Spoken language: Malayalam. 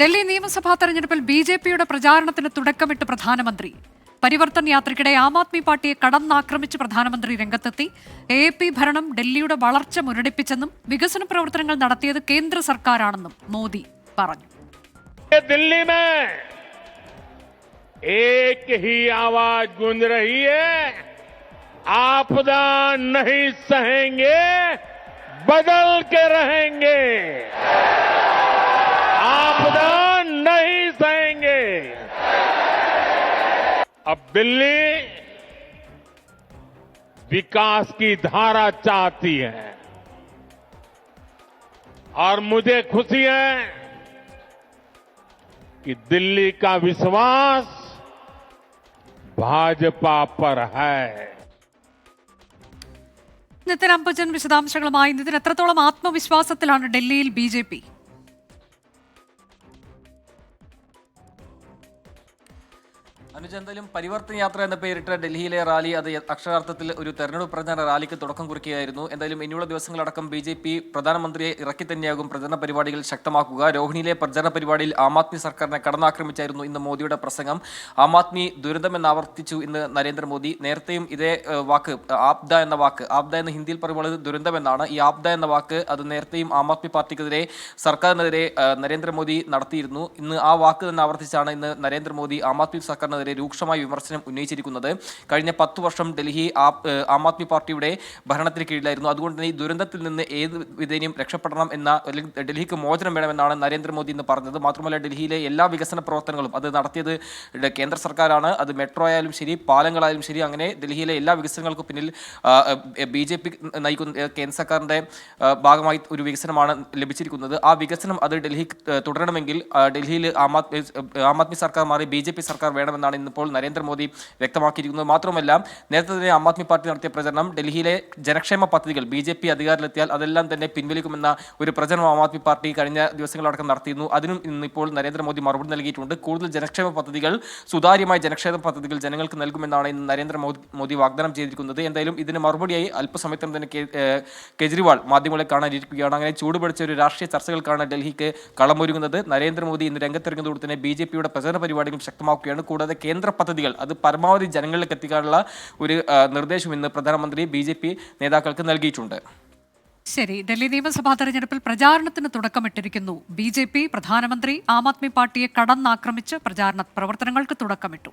ഡൽഹി നിയമസഭാ തെരഞ്ഞെടുപ്പിൽ ബിജെപിയുടെ പ്രചാരണത്തിന് തുടക്കമിട്ട് പ്രധാനമന്ത്രി. പരിവർത്തൻ യാത്രയ്ക്കിടെ ആം ആദ്മി പാർട്ടിയെ കടന്നാക്രമിച്ച് പ്രധാനമന്ത്രി രംഗത്തെത്തി. എ ഭരണം ഡൽഹിയുടെ വളർച്ച മുരടിപ്പിച്ചെന്നും വികസന പ്രവർത്തനങ്ങൾ നടത്തിയത് കേന്ദ്ര സർക്കാരാണെന്നും മോദി പറഞ്ഞു. दिल्ली में एक ही आवाज गूंज रही है, आपदा नहीं सहेंगे, बदल के रहेंगे। आपदा नहीं सहेंगे। अब दिल्ली विकास की धारा चाहती है और मुझे खुशी है कि दिल्ली का विश्वास भाजपा पर है. നിതിൻ അംബുജൻ വിശദാംശങ്ങളുമായി. നിതിൻ, എത്രത്തോളം ആത്മവിശ്വാസത്തിലാണ് ഡൽഹിയിൽ ബിജെപി? അനുജ, എന്തായാലും പരിവർത്തന യാത്ര എന്ന പേരിട്ട ഡൽഹിയിലെ റാലി അത് അക്ഷരാർത്ഥത്തിൽ ഒരു തെരഞ്ഞെടുപ്പ് പ്രചാരണ റാലിക്ക് തുടക്കം കുറിക്കുകയായിരുന്നു. എന്തായാലും ഇനിയുള്ള ദിവസങ്ങളടക്കം ബിജെപി പ്രധാനമന്ത്രിയെ ഇറക്കി തന്നെയാകും പ്രചരണ പരിപാടികൾ ശക്തമാക്കുക. രോഹിണിയിലെ പ്രചരണ പരിപാടിയിൽ ആം ആദ്മി സർക്കാരിനെ കടന്നാക്രമിച്ചായിരുന്നു ഇന്ന് മോദിയുടെ പ്രസംഗം. ആം ആദ്മി ദുരന്തമെന്ന് ആവർത്തിച്ചു ഇന്ന് നരേന്ദ്രമോദി. നേരത്തെയും ഇതേ വാക്ക് ആപ്ദ എന്ന ഹിന്ദിയിൽ പറയുമ്പോൾ ദുരന്തമെന്നാണ്. ഈ ആപ്ദ എന്ന വാക്ക് അത് നേരത്തെയും ആം ആദ്മി പാർട്ടിക്കെതിരെ സർക്കാരിനെതിരെ നരേന്ദ്രമോദി നടത്തിയിരുന്നു. ഇന്ന് ആ വാക്ക് തന്നെ ആവർത്തിച്ചാണ് ഇന്ന് നരേന്ദ്രമോദി ആം ആദ്മി സർക്കാരിനെതിരെ രൂക്ഷമായ വിമർശനം ഉന്നയിച്ചിരിക്കുന്നത്. കഴിഞ്ഞ 10 വർഷം ഡൽഹി ആം ആദ്മി പാർട്ടിയുടെ ഭരണത്തിന് കീഴിലായിരുന്നു. അതുകൊണ്ട് തന്നെ ഈ ദുരന്തത്തിൽ നിന്ന് ഏത് വിധേനയും രക്ഷപ്പെടണം എന്ന, അല്ലെങ്കിൽ ഡൽഹിക്ക് മോചനം വേണമെന്നാണ് നരേന്ദ്രമോദി ഇന്ന് പറഞ്ഞത്. മാത്രമല്ല ഡൽഹിയിലെ എല്ലാ വികസന പ്രവർത്തനങ്ങളും അത് നടത്തിയത് കേന്ദ്ര സർക്കാരാണ്. അത് മെട്രോ ആയാലും ശരി, പാലങ്ങളായാലും ശരി, അങ്ങനെ ഡൽഹിയിലെ എല്ലാ വികസനങ്ങൾക്കും പിന്നിൽ ബിജെപി നയിക്കുന്ന കേന്ദ്ര സർക്കാരിന്റെ ഭാഗമായി ഒരു വികസനമാണ് ലഭിച്ചിരിക്കുന്നത്. ആ വികസനം അത് ഡൽഹി തുടരണമെങ്കിൽ ഡൽഹിയിൽ ആം ആദ്മി സർക്കാർ മാറി ബിജെപി സർക്കാർ വേണമെന്നാണ് ഇന്നിപ്പോൾ നരേന്ദ്രമോദി വ്യക്തമാക്കിയിരിക്കുന്നത്. മാത്രമല്ല നേരത്തെ തന്നെ ആം ആദ്മി പാർട്ടി നടത്തിയ പ്രചരണം ഡൽഹിയിലെ ജനക്ഷേമ പദ്ധതികൾ ബിജെപി അധികാരത്തിലെത്തിയാൽ അതെല്ലാം തന്നെ പിൻവലിക്കുമെന്ന ഒരു പ്രചരണം ആം ആദ്മി പാർട്ടി കഴിഞ്ഞ ദിവസങ്ങളടക്കം നടത്തിയിരുന്നു. അതിനും ഇന്നിപ്പോൾ നരേന്ദ്രമോദി മറുപടി നൽകിയിട്ടുണ്ട്. കൂടുതൽ ജനക്ഷേമ പദ്ധതികൾ, സുതാര്യമായ ജനക്ഷേമ പദ്ധതികൾ ജനങ്ങൾക്ക് നൽകുമെന്നാണ് ഇന്ന് നരേന്ദ്രമോദി വാഗ്ദാനം ചെയ്തിരിക്കുന്നത്. എന്തായാലും ഇതിന് മറുപടിയായി അല്പസമയത്തും തന്നെ കെജ്രിവാൾ മാധ്യമങ്ങളെ കാണാനിരിക്കുകയാണ്. അങ്ങനെ ചൂടുപിടിച്ച ഒരു രാഷ്ട്രീയ ചർച്ചകൾക്കാണ് ഡൽഹിക്ക് കളമൊരുങ്ങുന്നത്. നരേന്ദ്രമോദി ഇന്ന് രംഗത്തിറങ്ങുന്നതോടെ തന്നെ ബിജെപിയുടെ പ്രചരണ പരിപാടികൾ ശക്തമാക്കുകയാണ്. കൂടാതെ കേന്ദ്ര പദ്ധതികൾ അത് പരമാവധി ജനങ്ങളിലേക്ക് എത്തിക്കാനുള്ള ഒരു നിർദ്ദേശം ഇന്ന് പ്രധാനമന്ത്രി ബിജെപി നേതാക്കൾക്ക് നൽകിയിട്ടുണ്ട്. ശരി, ഡൽഹി നിയമസഭാ തെരഞ്ഞെടുപ്പിൽ പ്രചാരണത്തിന് തുടക്കമിട്ടിരിക്കുന്നു ബിജെപി. പ്രധാനമന്ത്രി ആം ആദ്മി പാർട്ടിയെ കടന്നാക്രമിച്ച് പ്രചാരണ പ്രവർത്തനങ്ങൾക്ക് തുടക്കമിട്ടു.